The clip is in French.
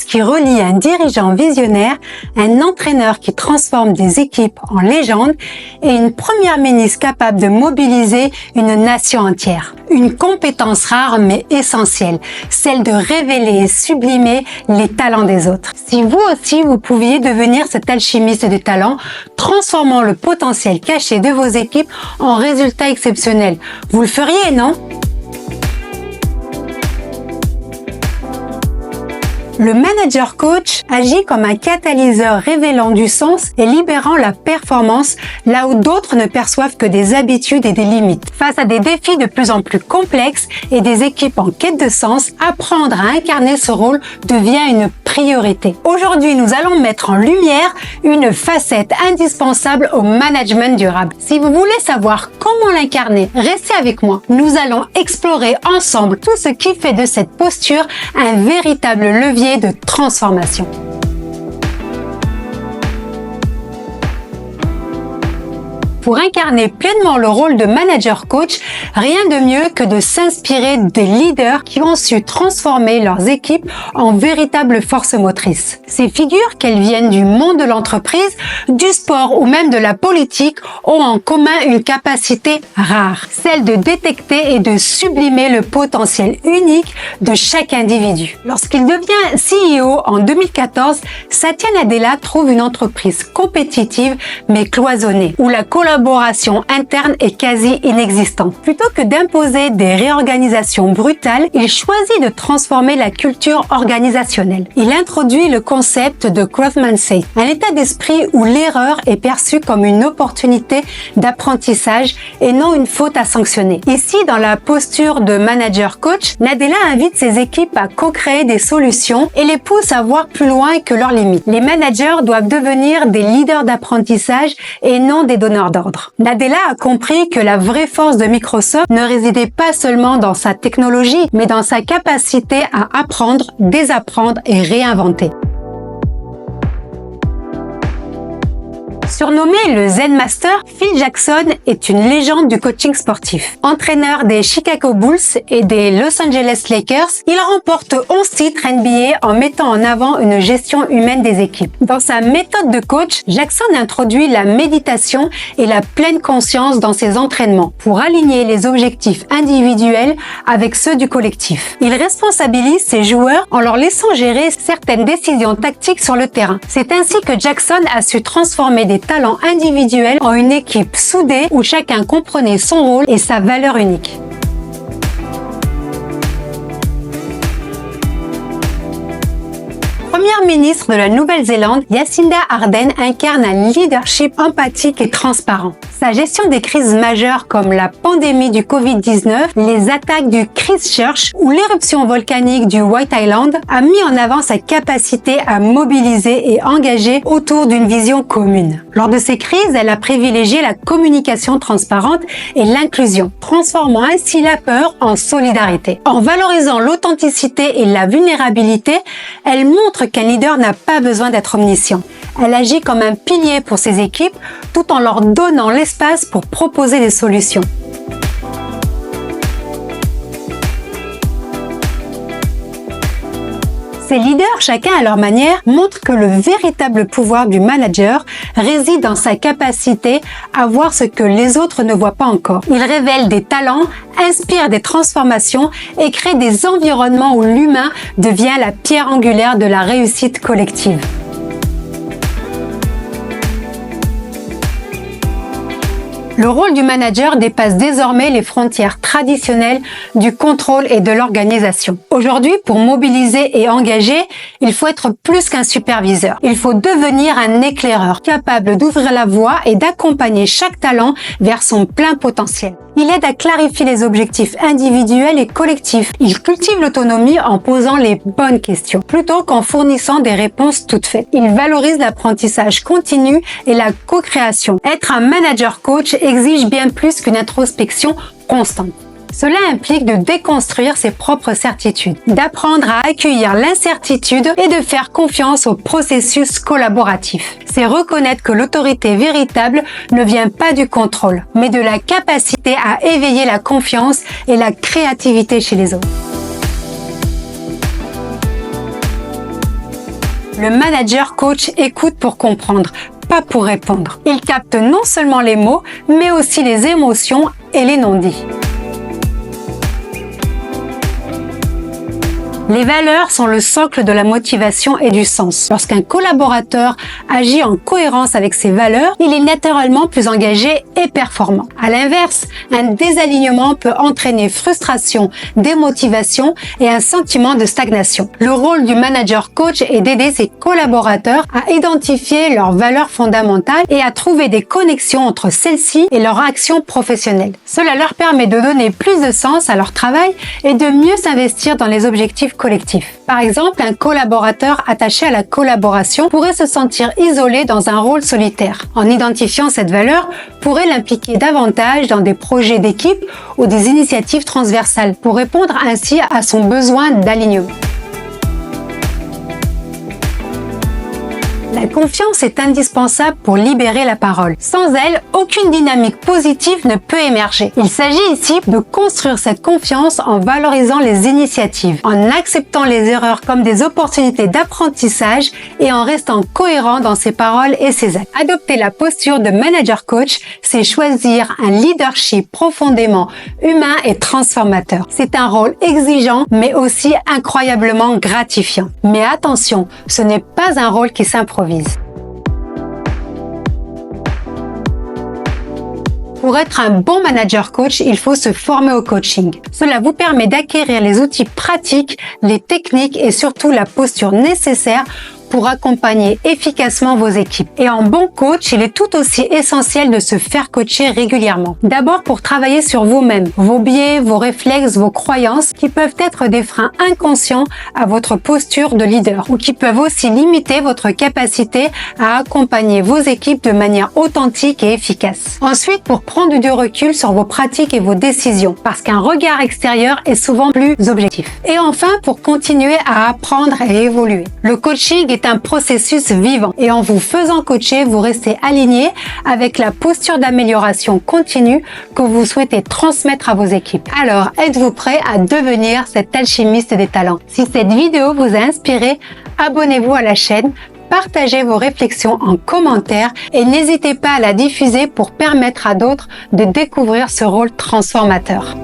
qui relie un dirigeant visionnaire, un entraîneur qui transforme des équipes en légendes et une première ministre capable de mobiliser une nation entière. Une compétence rare mais essentielle, celle de révéler et sublimer les talents des autres. Si vous aussi vous pouviez devenir cet alchimiste des talents, transformant le potentiel caché de vos équipes en résultats exceptionnels, vous le feriez, non ? Le manager coach agit comme un catalyseur révélant du sens et libérant la performance là où d'autres ne perçoivent que des habitudes et des limites. Face à des défis de plus en plus complexes et des équipes en quête de sens, apprendre à incarner ce rôle devient une priorité. Aujourd'hui, nous allons mettre en lumière une facette indispensable au management durable. Si vous voulez savoir comment l'incarner, restez avec moi. Nous allons explorer ensemble tout ce qui fait de cette posture un véritable levier de transformation. Pour incarner pleinement le rôle de manager coach, rien de mieux que de s'inspirer des leaders qui ont su transformer leurs équipes en véritables forces motrices. Ces figures, qu'elles viennent du monde de l'entreprise, du sport ou même de la politique, ont en commun une capacité rare, celle de détecter et de sublimer le potentiel unique de chaque individu. Lorsqu'il devient CEO en 2014, Satya Nadella trouve une entreprise compétitive mais cloisonnée, où la collaboration interne est quasi inexistante. Plutôt que d'imposer des réorganisations brutales, il choisit de transformer la culture organisationnelle. Il introduit le concept de growth mindset, un état d'esprit où l'erreur est perçue comme une opportunité d'apprentissage et non une faute à sanctionner. Ici, dans la posture de manager coach, Nadella invite ses équipes à co-créer des solutions et les pousse à voir plus loin que leurs limites. Les managers doivent devenir des leaders d'apprentissage et non des donneurs d'ordre. Nadella a compris que la vraie force de Microsoft ne résidait pas seulement dans sa technologie, mais dans sa capacité à apprendre, désapprendre et réinventer. Surnommé le Zen Master, Phil Jackson est une légende du coaching sportif. Entraîneur des Chicago Bulls et des Los Angeles Lakers, il remporte 11 titres NBA en mettant en avant une gestion humaine des équipes. Dans sa méthode de coach, Jackson introduit la méditation et la pleine conscience dans ses entraînements pour aligner les objectifs individuels avec ceux du collectif. Il responsabilise ses joueurs en leur laissant gérer certaines décisions tactiques sur le terrain. C'est ainsi que Jackson a su transformer des talents individuels en une équipe soudée où chacun comprenait son rôle et sa valeur unique. Première ministre de la Nouvelle-Zélande, Jacinda Ardern incarne un leadership empathique et transparent. Sa gestion des crises majeures comme la pandémie du Covid-19, les attaques du Christchurch ou l'éruption volcanique du White Island a mis en avant sa capacité à mobiliser et engager autour d'une vision commune. Lors de ces crises, elle a privilégié la communication transparente et l'inclusion, transformant ainsi la peur en solidarité. En valorisant l'authenticité et la vulnérabilité, elle montre qu'un leader n'a pas besoin d'être omniscient. Elle agit comme un pilier pour ses équipes tout en leur donnant l'espace pour proposer des solutions. Ces leaders, chacun à leur manière, montrent que le véritable pouvoir du manager réside dans sa capacité à voir ce que les autres ne voient pas encore. Ils révèlent des talents, inspirent des transformations et créent des environnements où l'humain devient la pierre angulaire de la réussite collective. Le rôle du manager dépasse désormais les frontières traditionnelles du contrôle et de l'organisation. Aujourd'hui, pour mobiliser et engager, il faut être plus qu'un superviseur. Il faut devenir un éclaireur, capable d'ouvrir la voie et d'accompagner chaque talent vers son plein potentiel. Il aide à clarifier les objectifs individuels et collectifs. Il cultive l'autonomie en posant les bonnes questions, plutôt qu'en fournissant des réponses toutes faites. Il valorise l'apprentissage continu et la co-création. Être un manager coach exige bien plus qu'une introspection constante. Cela implique de déconstruire ses propres certitudes, d'apprendre à accueillir l'incertitude et de faire confiance au processus collaboratif. C'est reconnaître que l'autorité véritable ne vient pas du contrôle, mais de la capacité à éveiller la confiance et la créativité chez les autres. Le manager coach écoute pour comprendre, pas pour répondre. Il capte non seulement les mots, mais aussi les émotions et les non-dits. Les valeurs sont le socle de la motivation et du sens. Lorsqu'un collaborateur agit en cohérence avec ses valeurs, il est naturellement plus engagé et performant. À l'inverse, un désalignement peut entraîner frustration, démotivation et un sentiment de stagnation. Le rôle du manager coach est d'aider ses collaborateurs à identifier leurs valeurs fondamentales et à trouver des connexions entre celles-ci et leur action professionnelle. Cela leur permet de donner plus de sens à leur travail et de mieux s'investir dans les objectifs collectif. Par exemple, un collaborateur attaché à la collaboration pourrait se sentir isolé dans un rôle solitaire. En identifiant cette valeur, pourrait l'impliquer davantage dans des projets d'équipe ou des initiatives transversales pour répondre ainsi à son besoin d'alignement. La confiance est indispensable pour libérer la parole. Sans elle, aucune dynamique positive ne peut émerger. Il s'agit ici de construire cette confiance en valorisant les initiatives, en acceptant les erreurs comme des opportunités d'apprentissage et en restant cohérent dans ses paroles et ses actes. Adopter la posture de manager coach, c'est choisir un leadership profondément humain et transformateur. C'est un rôle exigeant, mais aussi incroyablement gratifiant. Mais attention, ce n'est pas un rôle qui s'improvise. Pour être un bon manager coach, il faut se former au coaching. Cela vous permet d'acquérir les outils pratiques, les techniques et surtout la posture nécessaire pour accompagner efficacement vos équipes. Et en bon coach, il est tout aussi essentiel de se faire coacher régulièrement. D'abord pour travailler sur vous-même, vos biais, vos réflexes, vos croyances qui peuvent être des freins inconscients à votre posture de leader ou qui peuvent aussi limiter votre capacité à accompagner vos équipes de manière authentique et efficace. Ensuite, pour prendre du recul sur vos pratiques et vos décisions parce qu'un regard extérieur est souvent plus objectif. Et enfin, pour continuer à apprendre et évoluer. Le coaching est un processus vivant et en vous faisant coacher, vous restez aligné avec la posture d'amélioration continue que vous souhaitez transmettre à vos équipes. Alors, êtes-vous prêt à devenir cet alchimiste des talents? Si cette vidéo vous a inspiré, abonnez-vous à la chaîne, partagez vos réflexions en commentaire et n'hésitez pas à la diffuser pour permettre à d'autres de découvrir ce rôle transformateur.